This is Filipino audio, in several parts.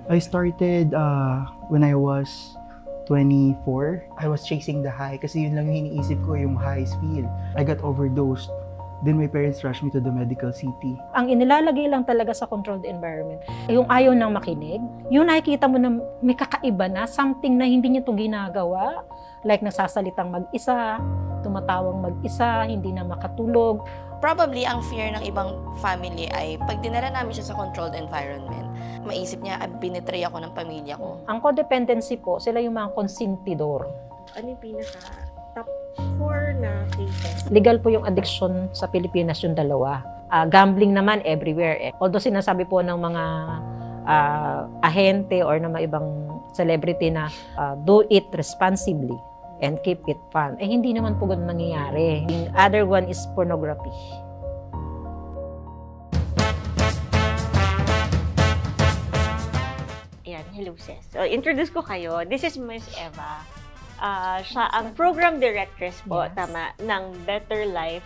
I started when I was 24. I was chasing the high kasi yun lang yung iniisip ko, yung highs feel. I got overdosed. Then my parents rushed me to the medical city. Ang inilalagay lang talaga sa controlled environment, yung ayaw nang makinig, yung nakikita mo na may kakaiba na, something na hindi niya ito ginagawa, like nagsasalitang mag-isa, tumatawang mag-isa, hindi na makatulog. Probably ang fear ng ibang family ay pag dinala namin siya sa controlled environment, maisip niya, binitray ako ng pamilya ko. Ang codependency po, sila yung mga konsentidor. Ano yung pinaka-top 4 na cases? Legal po yung addiction sa Pilipinas, yung dalawa. Gambling naman everywhere. Although sinasabi po ng mga ahente or ng mga ibang celebrity na do it responsibly and keep it fun. Hindi naman po ganun nangyayari. The other one is pornography. Ayan, hello sis. So, introduce ko kayo. This is Miss Eva. Siya ang program directress po, Yes. tama, ng Better Life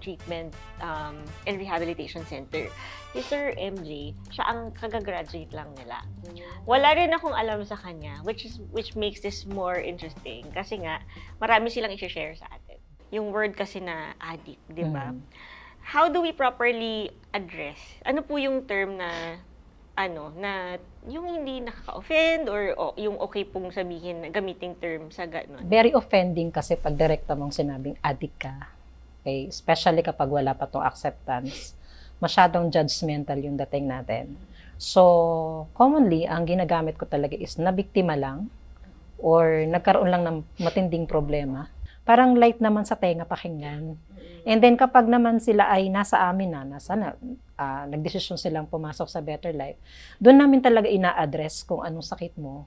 Treatment and Rehabilitation Center. Si Sir MJ, siya ang kagagraduate lang nila. Wala rin akong alam sa kanya, which makes this more interesting. Kasi nga, marami silang i-share sa atin. Yung word kasi na addict, di ba? How do we properly address? Ano po yung term na na yung hindi nakaka-offend or yung okay pong sabihin, gamiting term sa gano'n? Very offending kasi pag direkta mong sinabing addict ka. Okay? Especially kapag wala pa tong acceptance. Masyadong judgmental yung dating natin. So, commonly, ang ginagamit ko talaga is nabiktima lang or nagkaroon lang ng matinding problema. Parang light naman sa tenga pakinggan. And then kapag naman sila ay nasa amin nagdesisyon silang pumasok sa Better Life, doon namin talaga ina-address kung anong sakit mo.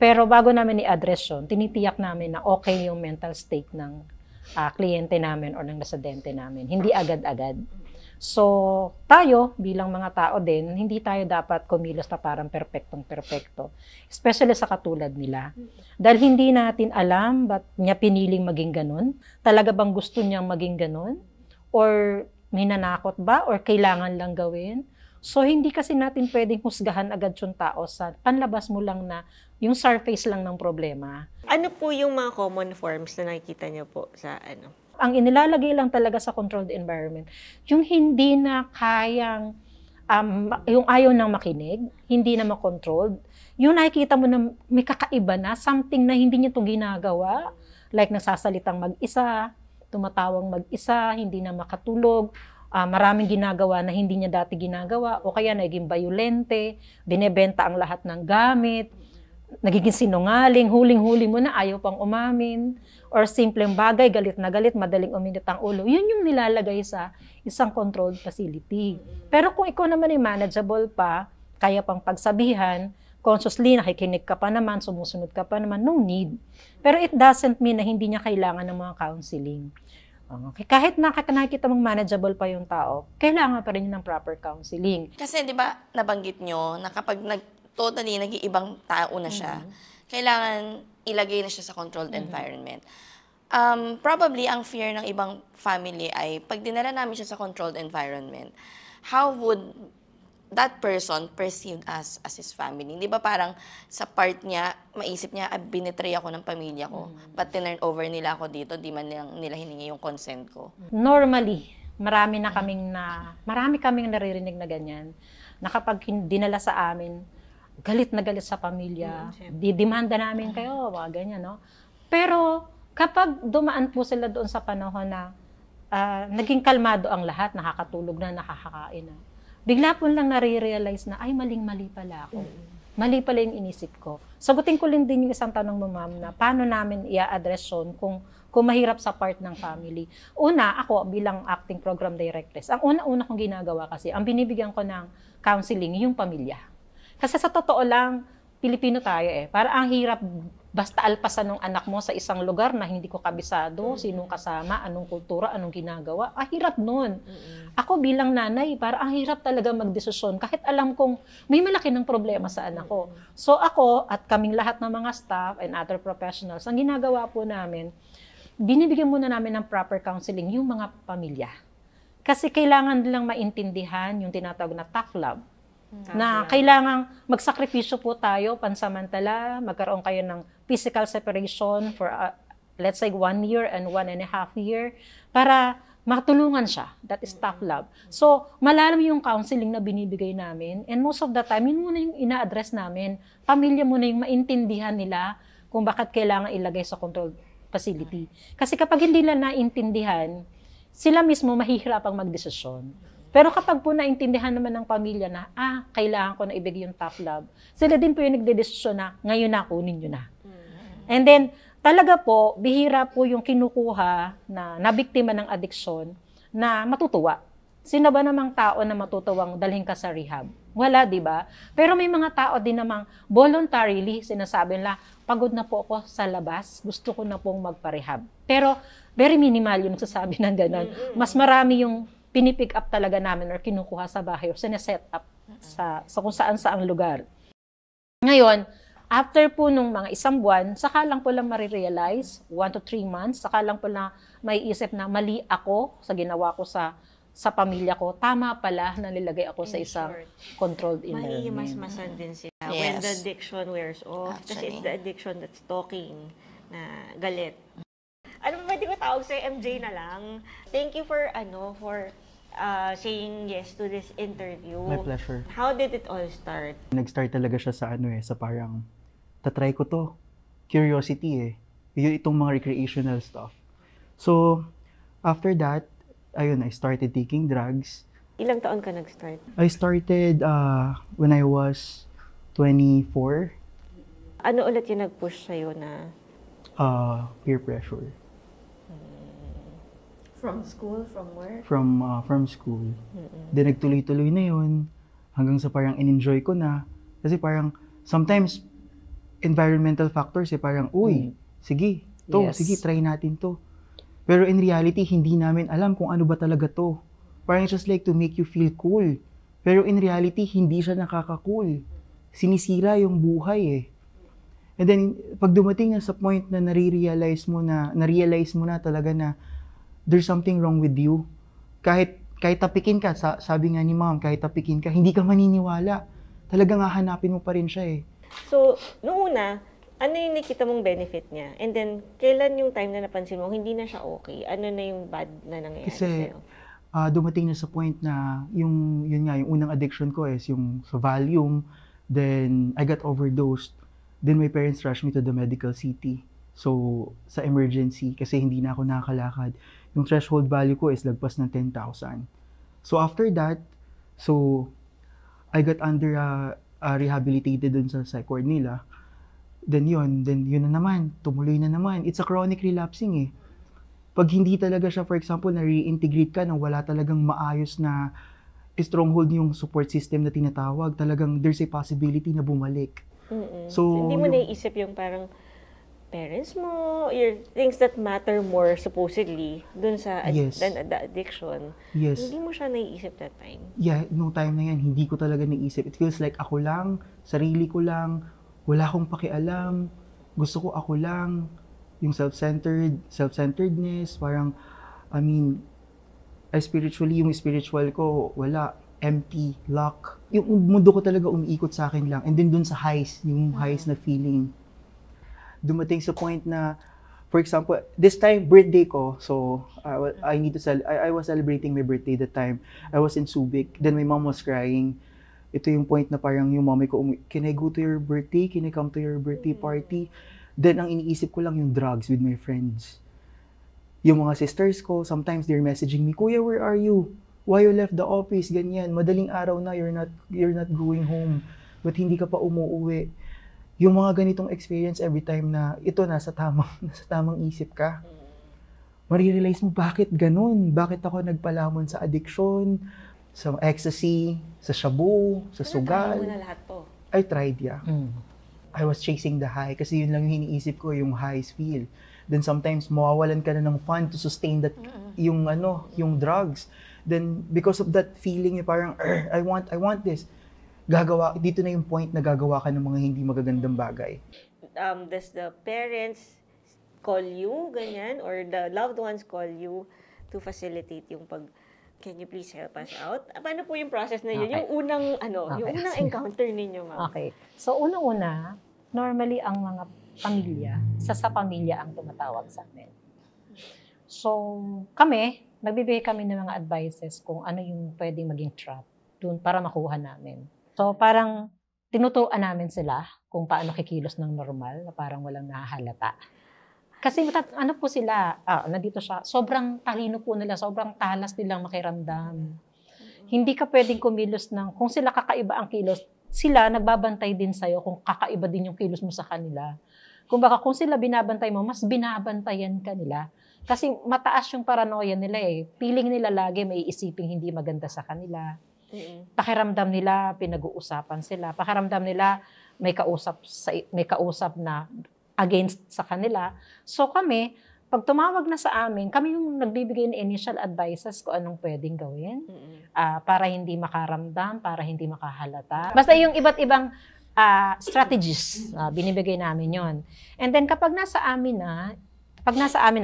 Pero bago namin i-address yun, tinitiyak namin na okay yung mental state ng kliyente namin o ng residente namin. Hindi agad-agad. So, tayo bilang mga tao din, hindi tayo dapat kumilos na parang perpektong-perpekto. Especially sa katulad nila. Dahil hindi natin alam ba't niya piniling maging ganun. Talaga bang gusto niyang maging ganun? Or may nanakot ba? Or kailangan lang gawin? So, hindi kasi natin pwedeng husgahan agad yung tao sa panlabas mo lang na yung surface lang ng problema. Ano po yung mga common forms na nakikita niyo po sa Ang inilalagay lang talaga sa controlled environment, yung hindi na kayang, yung ayaw nang makinig, hindi na makontrolled, yung nakikita mo na may kakaiba na, something na hindi niya ito ginagawa, like nasasalitang mag-isa, tumatawang mag-isa, hindi na makatulog, maraming ginagawa na hindi niya dati ginagawa, o kaya naging bayolente, binebenta ang lahat ng gamit, nagiging sinungaling, huling-huli mo na ayaw pang umamin, or simpleng bagay, galit na galit, madaling uminit ang ulo. Yun yung nilalagay sa isang controlled facility. Pero kung ikaw naman ay manageable pa, kaya pang pagsabihan, consciously, nakikinig ka pa naman, sumusunod ka pa naman, no need. Pero it doesn't mean na hindi niya kailangan ng mga counseling. Okay. Kahit nakikita mong manageable pa yung tao, kailangan pa rin ng proper counseling. Kasi di ba nabanggit nyo na kapag totally nag-iibang tao na siya, kailangan ilagay na siya sa controlled environment. Probably ang fear ng ibang family ay pag dinala namin siya sa controlled environment, how would that person perceive us as his family? Di ba parang sa part niya, maisip niya, binitray ako ng pamilya ko, but tinurn over nila ako dito, di man nila hiningi yung consent ko. Normally, marami kaming naririnig na ganyan, na kapag dinala sa amin, galit na galit sa pamilya, didemanda namin kayo, mga ganyan, no? Pero kapag dumaan po sila doon sa panahon na naging kalmado ang lahat, nakakatulog na, nakakakain na, bigla po lang nare-realize na, ay, maling-mali pala ako. Mali pala yung inisip ko. Sagutin ko din yung isang tanong mo, ma'am, na paano namin i-address yun kung mahirap sa part ng family. Una, ako bilang acting program directress, ang una-una kong ginagawa kasi, ang binibigyan ko ng counseling, yung pamilya. Kasi sa totoo lang, Pilipino tayo Para ang hirap basta alpasan ng anak mo sa isang lugar na hindi ko kabisado, sinong kasama, anong kultura, anong ginagawa. Hirap nun. Ako bilang nanay, para ang hirap talaga magdesisyon kahit alam kong may malaki ng problema sa anak ko. So ako at kaming lahat ng mga staff and other professionals, ang ginagawa po namin, binibigyan muna namin ng proper counseling yung mga pamilya. Kasi kailangan nilang maintindihan yung tinatawag na tough love. Na kailangang magsakripisyo po tayo pansamantala, magkaroon kayo ng physical separation for let's say 1 year and 1.5 year para matulungan siya. That is tough love. So, malalim yung counseling na binibigay namin and most of the time, yun muna yung ina-address namin. Pamilya muna yung maintindihan nila kung bakit kailangan ilagay sa controlled facility. Kasi kapag hindi nila naintindihan, sila mismo mahihirapang magdesisyon. Pero kapag po naintindihan naman ng pamilya na, kailangan ko na ibigay yung tough love, sila din po yung nagdedesisyon na, ngayon na, kunin nyo na. And then, talaga po, bihira po yung kinukuha na nabiktima ng addiction na matutuwa. Sino ba namang tao na matutuwang dalhin ka sa rehab? Wala, di ba? Pero may mga tao din namang voluntarily sinasabi nila, pagod na po ako sa labas, gusto ko na pong magpa-rehab. Pero very minimal yung nagsasabi ng gano'n. Mas marami yung pinipick up talaga namin or kinukuha sa bahay or sineset up sa kung saan-saang lugar. Ngayon, after po nung mga 1 buwan, saka lang po lang marirealize, 1 to 3 months, saka lang po lang may isip na mali ako sa ginawa ko sa pamilya ko. Tama pala na nilagay ako sa isang controlled environment. Mahihimas-masan din sila Yes. when the addiction wears off. Kasi Actually. it's the addiction that's talking, na galit. Ano ba, pwede ko tawag sa MJ na lang? Thank you for saying yes to this interview. My pleasure. How did it all start? Nag-start talaga siya sa sa parang, tatry ko to. Curiosity Yun itong mga recreational stuff. So, after that, I started taking drugs. Ilang taon ka nag-start? I started when I was 24. Ano ulit yung nag-push sa'yo na? Peer pressure. From school, from work? From school. Then nagtuloy-tuloy na yun hanggang sa parang in-enjoy ko na. Kasi parang sometimes environmental factors parang, uy, sige, Yes. sige, try natin to. Pero in reality, hindi namin alam kung ano ba talaga to. Parang just like to make you feel cool. Pero in reality, hindi siya nakaka-cool. Sinisira yung buhay And then, pag dumating na sa point na na-realize mo na talaga na there's something wrong with you. Kahit tapikin ka, sabi nga ni ma'am, kahit tapikin ka, hindi ka maniniwala. Talagang hahanapin mo pa rin siya So, noong una, ano yung nakita mong benefit niya? And then, kailan yung time na napansin mo, hindi na siya okay? Ano na yung bad na nangyayari Kasi, sa'yo? dumating na sa point na yung unang addiction ko is yung sa Valium. Then, I got overdosed. Then, my parents rushed me to the medical city. So, sa emergency, kasi hindi na ako nakakalakad. Yung threshold value ko is lagpas ng 10,000. So, after that, I got rehabilitated dun sa psych ward nila. Then yun na naman, tumuloy na naman. It's a chronic relapsing Pag hindi talaga siya, for example, na-reintegrate ka nang wala talagang maayos na stronghold yung support system na tinatawag, talagang there's a possibility na bumalik. So, hindi mo naiisip yung parang parents mo, your things that matter more supposedly dun sa Yes. than the addiction. Yes. Hindi mo siya naiisip that time. Yeah, nung time na yan, hindi ko talaga naisip. It feels like ako lang, sarili ko lang, wala akong pakialam, gusto ko ako lang, yung self-centeredness, parang, yung spiritual ko, wala, empty, lock. Yung mundo ko talaga umiikot sa akin lang. And then dun sa highs, yung highs na feeling. Dumating sa point na, for example, this time, birthday ko, so, I was celebrating my birthday that time. I was in Subic, then my mom was crying. Ito yung point na parang yung mommy ko, can I go to your birthday? Can I come to your birthday party? Then, ang iniisip ko lang yung drugs with my friends. Yung mga sisters ko, sometimes they're messaging me, Kuya, where are you? Why you left the office? Ganyan. Madaling araw na, you're not going home. Ba't hindi ka pa umuuwi? Yung mga ganitong experience every time na ito nasa tamang isip ka. Marirealize mo, bakit ganun? Bakit ako nagpalamon sa addiction, sa ecstasy, sa shabu, sa sugal? Ano mo na lahat to? I tried, I was chasing the high kasi yun lang yung iniisip ko, yung highs feel. Then sometimes mawawalan ka na ng fun to sustain that yung drugs. Then because of that feeling, parang I want this. Dito na yung point na gagawa ka ng mga hindi magagandang bagay. Does the parents call you ganyan or the loved ones call you to facilitate yung Can you please help us out? Paano po yung process na yun? Okay. Yung unang, yung Okay. unang encounter ninyo, ma'am? Okay. So, unang-una, normally ang mga pamilya, isa sa pamilya ang tumatawag sa amin. So, kami, nagbibigay kami ng mga advices kung ano yung pwedeng maging trap dun para makuha namin. So, parang tinutuan namin sila kung paano kikilos ng normal, na parang walang nahahalata. Kasi ano po sila, nandito siya, sobrang talino po nila, sobrang talas nilang makiramdam. Hindi ka pwedeng kumilos kung sila kakaiba ang kilos, sila nagbabantay din sa'yo kung kakaiba din yung kilos mo sa kanila. Kung sila binabantay mo, mas binabantayan ka nila. Kasi mataas yung paranoia nila eh. Feeling nila lagi may isiping hindi maganda sa kanila. Pakiramdam nila, pinag-uusapan sila. Pakiramdam nila, may kausap na against sa kanila. So kami, pag tumawag na sa amin, kami yung nagbibigay ng initial advices kung anong pwedeng gawin para hindi makaramdam, para hindi makahalata. Basta yung iba't ibang strategies, binibigay namin yon. And then kapag nasa amin na,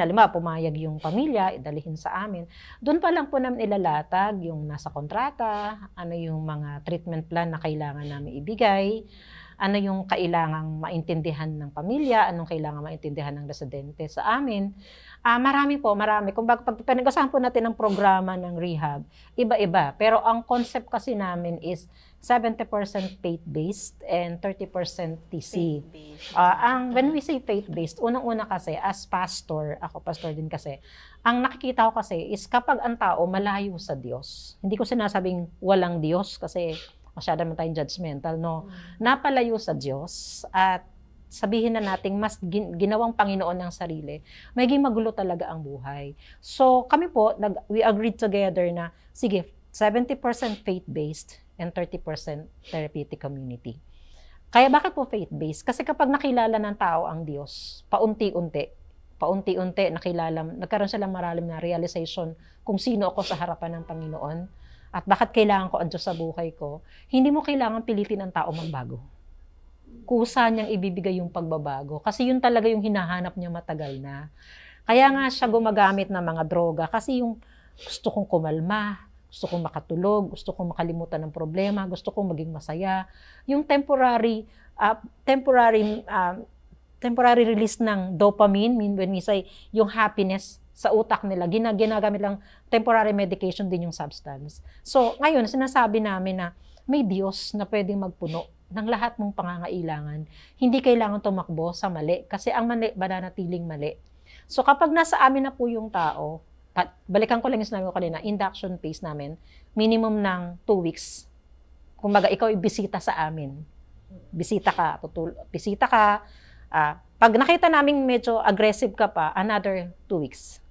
lima, pumayag yung pamilya, idalihin sa amin, doon pa lang po namin ilalatag yung nasa kontrata, ano yung mga treatment plan na kailangan namin ibigay, ano yung kailangang maintindihan ng pamilya, anong kailangang maintindihan ng residente sa amin. Marami. Kung pag pinag-usapan po natin ang programa ng rehab, iba-iba. Pero ang concept kasi namin is 70% faith-based and 30% TC. When we say faith-based, unang-una kasi, as pastor, ako pastor din kasi, ang nakikita ko kasi is kapag ang tao malayo sa Diyos, hindi ko sinasabing walang Diyos kasi masyado naman tayong judgmental, no? Napalayo sa Diyos at sabihin na natin mas ginawang Panginoon ng sarili, magiging magulo talaga ang buhay. So kami po, we agreed together na, sige, 70% faith-based and 30% therapeutic community. Kaya bakit po faith-based? Kasi kapag nakilala ng tao ang Diyos, paunti-unti nagkaroon silang maralim na realization kung sino ako sa harapan ng Panginoon at bakit kailangan ko ang Diyos sa buhay ko, hindi mo kailangan pilitin ang tao magbago. Kusa niyang ibibigay yung pagbabago. Kasi yun talaga yung hinahanap niya matagal na. Kaya nga siya gumagamit ng mga droga. Kasi yung gusto kong kumalma, gusto kong makatulog, gusto kong makalimutan ng problema, gusto kong maging masaya. Yung temporary release ng dopamine, when we say yung happiness sa utak nila, ginagamit lang temporary medication din yung substance. So, ngayon, sinasabi namin na may Diyos na pwedeng magpuno ng lahat mong pangangailangan. Hindi kailangan tumakbo sa mali, kasi ang mali, mananatiling mali. So, kapag nasa amin na po yung tao, balikan ko lang yung sinabi ko kanina, induction phase namin, minimum ng 2 weeks. Kumbaga, ikaw ibisita sa amin. Bisita ka. Pag nakita namin medyo aggressive ka pa, another 2 weeks.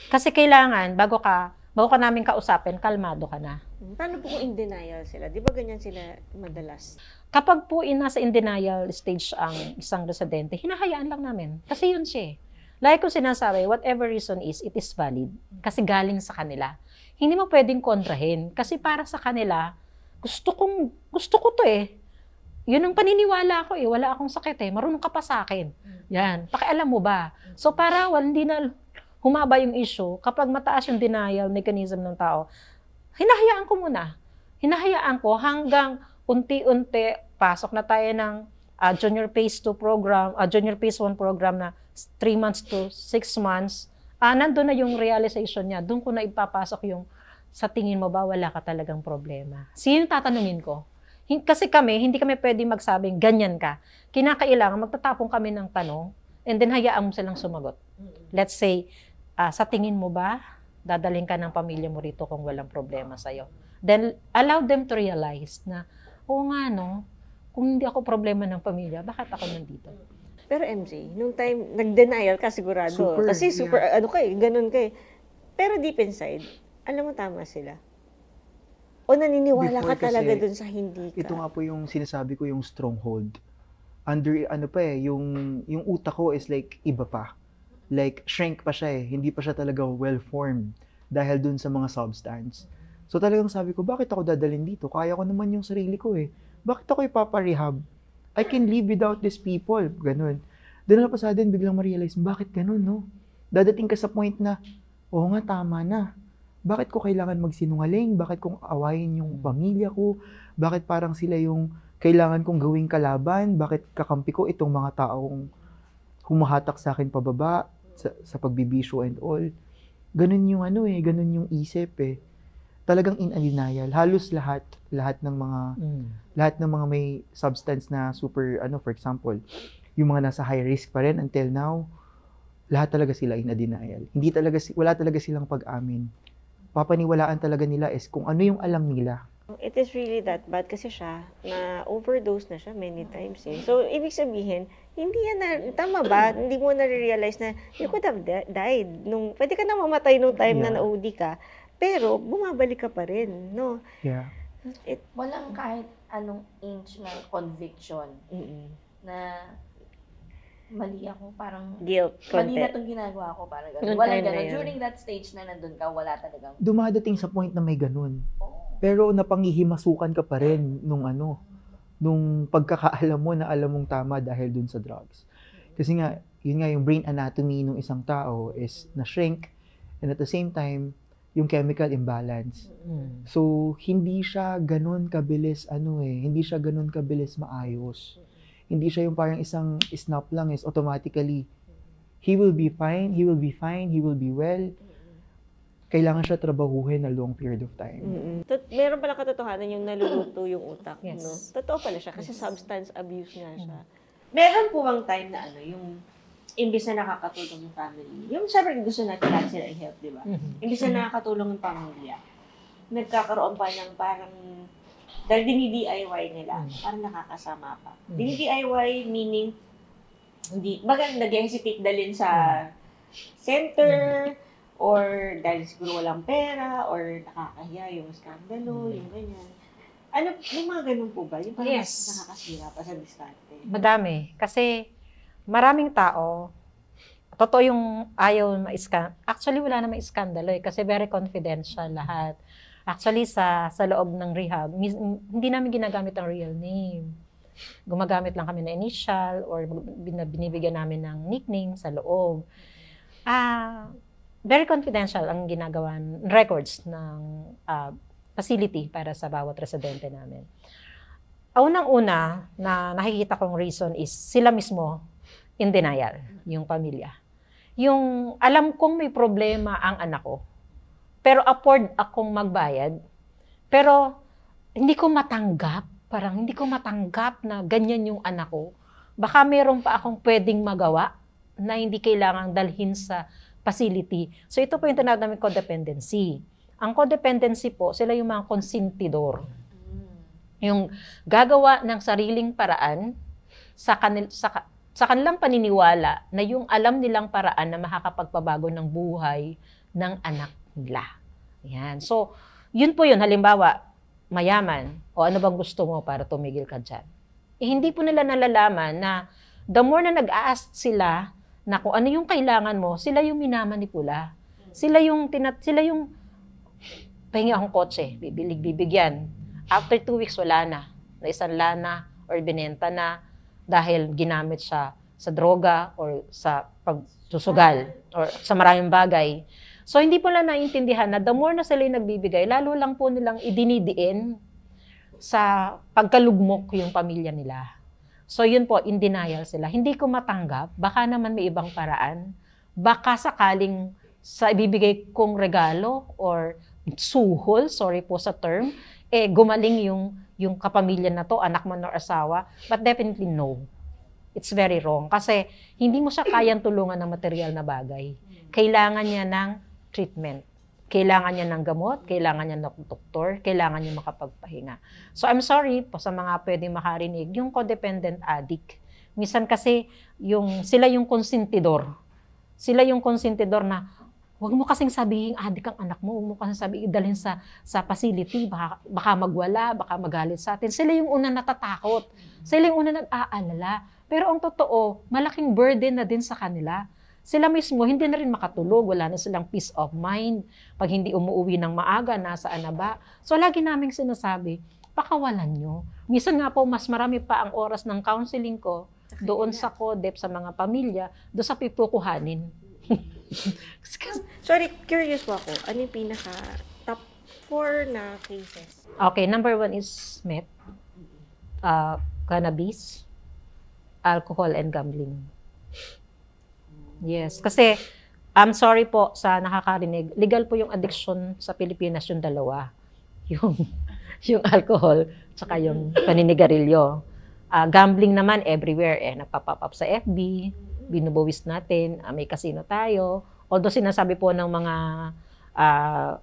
Kasi kailangan, bago ka namin kausapin, kalmado ka na. Paano po kung in denial sila? Di ba ganyan sila madalas? Kapag po nasa in denial stage ang isang residente, hinahayaan lang namin. Kasi yun siya. Like ko sinasabi, whatever reason is, it is valid. Kasi galing sa kanila. Hindi mo pwedeng kontrahin. Kasi para sa kanila, gusto ko to eh. Yun ang paniniwala ko eh. Wala akong sakit eh. Marunong ka pa sa akin. Yan. Pakialam mo ba? So para hindi na humaba yung issue, kapag mataas yung denial mechanism ng tao, hinahayaan ko muna. Hinahayaan ko hanggang unti-unti, pasok na tayo ng junior phase 2 program, junior phase 1 program na 3 months to 6 months, nandun na yung realization niya. Doon ko na ipapasok yung, sa tingin mo ba, wala ka talagang problema? Sino tatanungin ko? Kasi hindi kami pwede magsabing, ganyan ka. Kinakailangan, magtatapong kami ng tanong, and then hayaan mo silang sumagot. Let's say, sa tingin mo ba, dadalhin ka ng pamilya mo rito kung walang problema sa'yo? Then, allow them to realize na, oo nga no, kung hindi ako problema ng pamilya, bakit ako nandito? Pero MJ, nung time, nag-denial ka sigurado. Kasi ganun ka eh. Pero deep inside, alam mo tama sila. O naniniwala Before ka talaga kasi, dun sa hindi ka? Ito nga po yung sinasabi ko, yung stronghold. Yung utak ko is like iba pa. Like shrink pa siya eh. Hindi pa siya talaga well-formed dahil dun sa mga substance. So talagang sabi ko, bakit ako dadalhin dito? Kaya ko naman yung sarili ko eh. Bakit ako ipaparehab? I can live without these people. Ganun. Doon na pa sa atin, biglang ma-realize, bakit ganun, no? Dadating ka sa point na, oo nga, tama na. bakit ko kailangan magsinungaling? Bakit kong awayin yung pamilya ko? Bakit parang sila yung kailangan kong gawing kalaban? Bakit kakampi ko itong mga taong humahatak sa akin pababa sa pagbibisyo and all? Ganun yung ganun yung isip eh. Talagang in a denial. Halos lahat ng mga may substance na super for example, yung mga nasa high risk pa rin until now, lahat talaga sila in a denial. Wala talaga silang pag-amin. Papaniwalaan talaga nila is kung ano yung alam nila. It is really that bad kasi siya, na overdose na siya many times eh. So, ibig sabihin, hindi yan tama ba? Hindi mo na-realize na you could have died. Pwede ka na mamatay nung time na na-OD ka, pero bumabalik ka pa rin, no? Yeah. Walang kahit anong inch ng conviction na mali ako, parang guilt, mali na content. itong ginagawa ko, parang gano'n. Nung Walang time na gano'n. yun. During that stage na nandun ka, wala talagang, Dumadating sa point na may ganun. oh, Pero napangihimasukan ka pa rin nung pagkakaalam mo na alam mong tama dahil dun sa drugs. Kasi nga, yun nga yung brain anatomy ng isang tao is na-shrink and at the same time, yung chemical imbalance. So, hindi siya ganun kabilis, hindi siya ganun kabilis maayos. Hindi siya yung parang isang snap lang is automatically, he will be fine, he will be well. Kailangan siya trabahuhin na long period of time. Meron pala katotohanan yung naluluto yung utak, Yes. no? Totoo pala siya kasi substance abuse nga siya. Meron po bang time na yung imbis na nakakatulong yung family, yung syempre gusto natin lahat sila i-help, di ba? Imbis na nakakatulong yung pamilya, nagkakaroon pa ng parang, dahil dini-DIY nila, parang nakakasama pa. Dini-DIY meaning, baga nag-hesitate dalhin sa center, or dahil siguro walang pera, or nakakahiya yung skandalo, yung ganyan. May mga ganun po ba? Yung parang nakakasira pa sa diskarte. Madami. Kasi maraming tao, totoo yung ayaw ma-iskandalo. Actually, wala namang iskandalo kasi very confidential lahat. Actually, sa loob ng rehab, hindi namin ginagamit ang real name. Gumagamit lang kami ng initial or binibigyan namin ng nickname sa loob. Very confidential ang ginagawa records ng facility para sa bawat residente namin. Unang-una na nakikita kong reason is sila mismo in denial, yung pamilya. Yung alam kong may problema ang anak ko, pero afford akong magbayad, pero hindi ko matanggap, parang hindi ko matanggap na ganyan yung anak ko. Baka meron pa akong pwedeng magawa na hindi kailangang dalhin sa facility. So ito po yung tinatawag namin codependency. Ang codependency po, sila yung mga konsentidor. Yung gagawa ng sariling paraan sa kanilang paniniwala na yung alam nilang paraan na makakapagpabago ng buhay ng anak nila. Yan. So, yun po yun. Halimbawa, mayaman, o ano bang gusto mo para tumigil ka dyan? Hindi po nila nalalaman na the more na nag-a-ask sila na kung ano yung kailangan mo, sila yung minamanipula. Sila yung pahingi akong kotse, bibigyan. After 2 weeks, wala na. Naisanla na or binenta na dahil ginamit siya sa droga or sa pagsusugal or sa maraming bagay. So, hindi po lang naiintindihan na the more na sila yung nagbibigay, lalo lang po nilang idinidiin sa pagkalugmok yung pamilya nila. So, yun po, in denial sila. Hindi ko matanggap, baka naman may ibang paraan. Baka sakaling sa ibibigay kong regalo or suhol, sorry po sa term, gumaling yung kapamilya na to, anak mo or asawa, but definitely no. It's very wrong. Kasi hindi mo siya kayang tulungan ng material na bagay. Kailangan niya ng treatment. Kailangan niya ng gamot, kailangan niya ng doktor, kailangan niya makapagpahinga. So I'm sorry po sa mga pwedeng makarinig, yung codependent addict. Minsan kasi sila yung konsentidor. Sila yung konsentidor na huwag mo kasing sabihin, addict ang anak mo, huwag mo kasing sabihin, dalhin sa facility, baka magwala, baka magalit sa atin. Sila yung una natatakot. Sila yung una nag-aalala. Pero ang totoo, malaking burden na din sa kanila. Sila mismo, hindi na rin makatulog, wala na silang peace of mind. Pag hindi umuwi ng maaga, nasaan na ba? So lagi naming sinasabi, pakawalan nyo. Minsan nga po, mas marami pa ang oras ng counseling ko doon sa CODEP, sa mga pamilya, doon sa pipukuhanin. Sorry, curious po ako. Ano yung pinaka top 4 na cases? Okay, number 1 is meth, cannabis, alcohol, and gambling. Yes, kasi I'm sorry po sa nakakarinig, legal po yung addiction sa Pilipinas, yung dalawa. Yung alcohol, tsaka yung paninigarilyo. Gambling naman everywhere, nagpa-pop up sa FB, binubuwis natin, may casino tayo. Although sinasabi po ng mga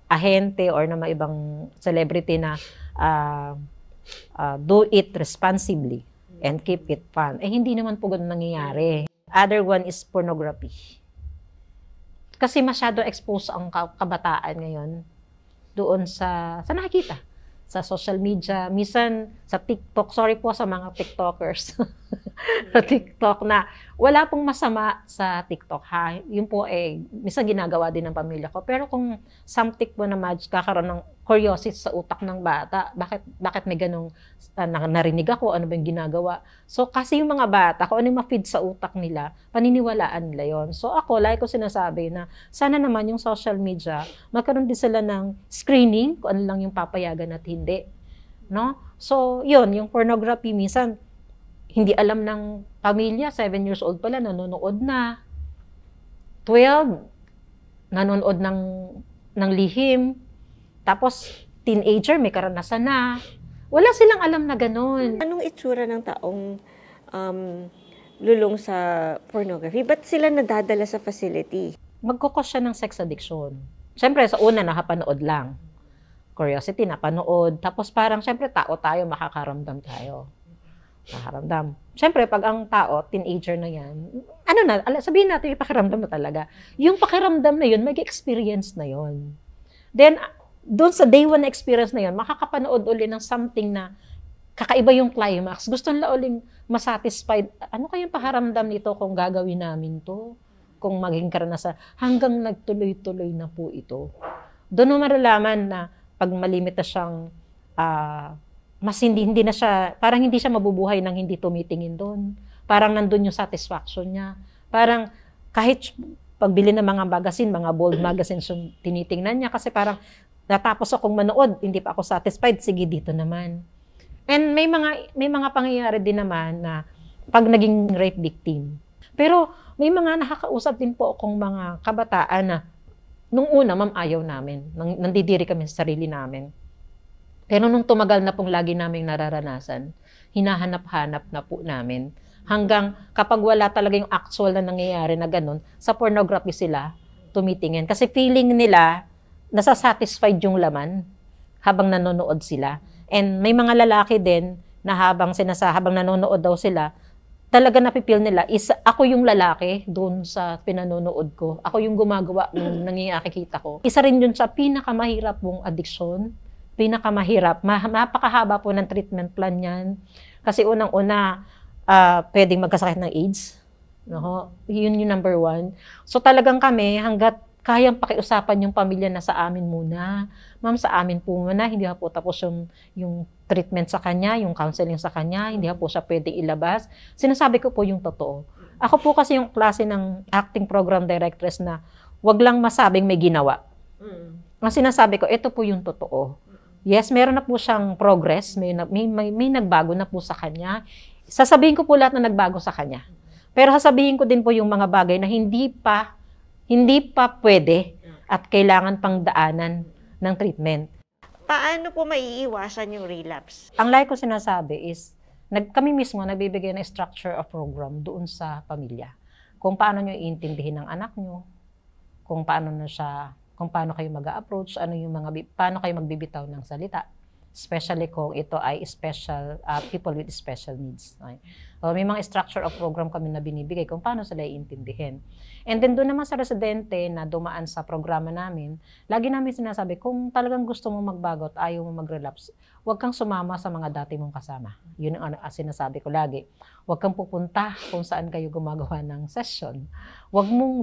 ahente or ng mga ibang celebrity na do it responsibly and keep it fun. Hindi naman po ganun nangyayari. Other one is pornography. Kasi masyado exposed ang kabataan ngayon doon sa nakikita. Sa social media, minsan sa TikTok, sorry po sa mga TikTokers, sa TikTok na wala pong masama sa TikTok ha. Yun po minsan ginagawa din ng pamilya ko. Pero kung something po na kakaroon ng curiosity sa utak ng bata, bakit may ganong narinig ako, ano ba yung ginagawa? So kasi yung mga bata, kung ano yung ma-feed sa utak nila, paniniwalaan nila yon. So ako, like ko sinasabi na sana naman yung social media, magkaroon din sila ng screening, kung ano lang yung papayagan at hindi. No? So yun, yung pornography, minsan, hindi alam ng pamilya, 7 years old pala, nanonood na. 12, nanonood ng lihim. Tapos, teenager, may karanasan na. Wala silang alam na ganun. Anong itsura ng taong lulong sa pornography? Ba't sila nadadala sa facility? Magkukos siya ng sex addiction. Siyempre, sa una, nakapanood lang. Curiosity, napanood. Tapos parang, siyempre, tao tayo, makakaramdam tayo. Nakaramdam. Siyempre, pag ang tao, teenager na yan, sabihin natin, yung pakiramdam na talaga. Yung pakiramdam na yun, may experience na yun. Then, doon sa day one na experience na yun, makakapanood uli ng something na kakaiba yung climax. Gusto nila uling masatisfied. Ano kayang pakiramdam nito kung gagawin namin to? Kung maging karanasan. Hanggang nagtuloy-tuloy na po ito. Doon mo maralaman na pag malimit na siyang mas hindi na siya, parang hindi siya mabubuhay nang hindi tumitingin doon. Parang nandun yung satisfaction niya. Parang kahit pagbili ng mga magazine, mga bold magazines yung tinitingnan niya kasi parang natapos akong manood, hindi pa ako satisfied, sige dito naman. And may mga pangyayari din naman na pag naging rape victim. Pero may mga nakakausap din po akong mga kabataan na nung una, ma'am, ayaw namin. Nandidiri kami sa sarili namin. Pero nung tumagal na pong lagi naming nararanasan, hinahanap-hanap na po namin. Hanggang kapag wala talaga yung actual na nangyayari na ganun, sa pornography sila tumitingin. Kasi feeling nila, nasasatisfied yung laman habang nanonood sila. And may mga lalaki din na habang nanonood daw sila, talaga napipil nila, ako yung lalaki doon sa pinanonood ko. Ako yung gumagawa ng nakikita ko. Isa rin yun sa pinakamahirap mong addiction. Pinakamahirap. Napakahaba po ng treatment plan yan. Kasi unang-una, pwedeng magkasakit ng AIDS. No? Yun yung number 1. So talagang kami, hanggat kayang pakiusapan yung pamilya na sa amin muna. Ma'am, sa amin po muna, hindi po tapos yung treatment sa kanya, yung counseling sa kanya, hindi po siya pwedeng ilabas. Sinasabi ko po yung totoo. Ako po kasi yung klase ng acting program directress na wag lang masabing may ginawa. Ang sinasabi ko, ito po yung totoo. Yes, meron na po siyang progress, may nagbago na po sa kanya. Sasabihin ko po lahat na nagbago sa kanya. Pero sasabihin ko din po yung mga bagay na hindi pa pwede at kailangan pang daanan ng treatment. Paano po maiiwasan yung relapse? Ang like ko sinasabi is, kami mismo nagbibigay ng structure of program doon sa pamilya. Kung paano nyo iintindihin ng anak nyo, kung paano kayo mag-a-approach, paano kayo magbibitaw ng salita. Especially kung ito ay special, people with special needs. Okay? May mga structure of program kami na binibigay kung paano sila iintindihin. And then doon naman sa residente na dumaan sa programa namin, lagi namin sinasabi, kung talagang gusto mo magbago at ayaw mo mag-relapse, huwag kang sumama sa mga dati mong kasama. Yun ang sinasabi ko lagi. Huwag kang pupunta kung saan kayo gumagawa ng session.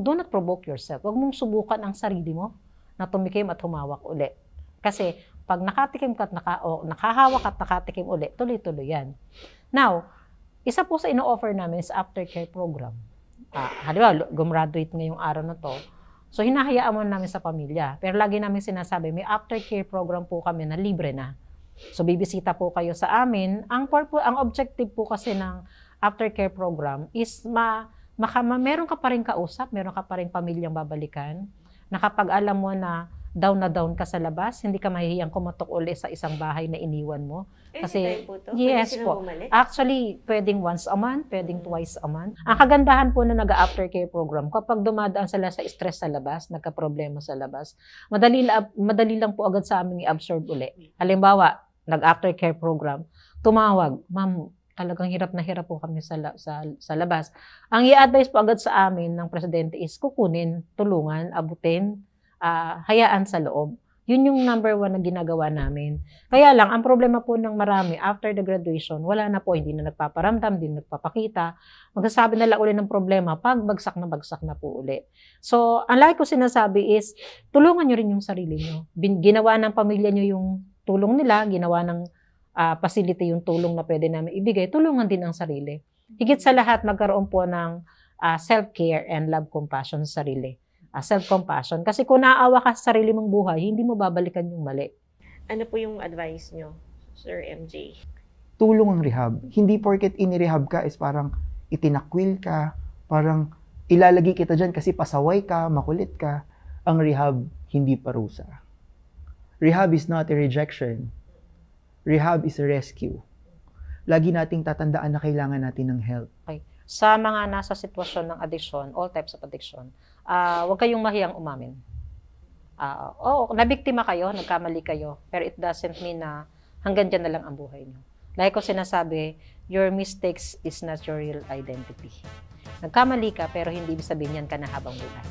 Do not provoke yourself. Huwag mong subukan ang sarili mo na tumikim at humawak uli. Kasi pag nakatikim ka at nakahawak at nakatikim uli, tuloy-tuloy yan. Now, isa po sa ino-offer namin is aftercare program. Halimbawa, gumraduate ngayong araw na to, So, hinahayaan mo namin sa pamilya. Pero lagi namin sinasabi, may aftercare program po kami na libre na. So, bibisita po kayo sa amin. Ang objective po kasi ng aftercare program is meron ka pa rin kausap, meron ka pa rin pamilyang babalikan, na kapag alam mo na down ka sa labas, hindi ka mahihiyang kumatok uli sa isang bahay na iniwan mo. Kasi, po to? yes Pwede po. silang bumalik? Actually, pwedeng once a month, pwedeng twice a month. Ang kagandahan po na nag-aftercare program, kapag dumadaan sila sa stress sa labas, nagka-problema sa labas, madali lang po agad sa amin i-absorb uli. Halimbawa, nag-aftercare program, tumawag, ma'am, talagang hirap na hirap po kami sa labas. Ang i-advise po agad sa amin ng presidente is kukunin, tulungan, abutin, hayaan sa loob. Yun yung number 1 na ginagawa namin. Kaya lang, ang problema po ng marami, after the graduation, wala na po, hindi na nagpaparamdam, hindi na nagpapakita. Magsasabi na lang uli ng problema pag bagsak na po uli. So, ang lagi ko sinasabi is, tulungan nyo rin yung sarili nyo. Ginawa ng pamilya nyo yung tulong nila, ginawa ng facility yung tulong na pwede namin ibigay, tulungan din ang sarili. Higit sa lahat, magkaroon po ng self-care and love compassion sa sarili. Self-compassion. Kasi kung naawa ka sa sarili mong buhay, hindi mo babalikan yung mali. Ano po yung advice nyo, Sir MJ? Tulong ang rehab. Hindi porket inirehab ka is parang itinakwil ka, parang ilalagay kita dyan kasi pasaway ka, makulit ka. Ang rehab, hindi parusa. Rehab is not a rejection. Rehab is a rescue. Lagi nating tatandaan na kailangan natin ng help. Okay. Sa mga nasa sitwasyon ng addiction, all types of addiction, huwag kayong mahiyang umamin. Nabiktima kayo, nagkamali kayo, pero it doesn't mean na hanggang dyan na lang ang buhay nyo. Like ko sinasabi, your mistakes is not your real identity. Nagkamali ka, pero hindi ibig sabihin yan ka na habang buhay.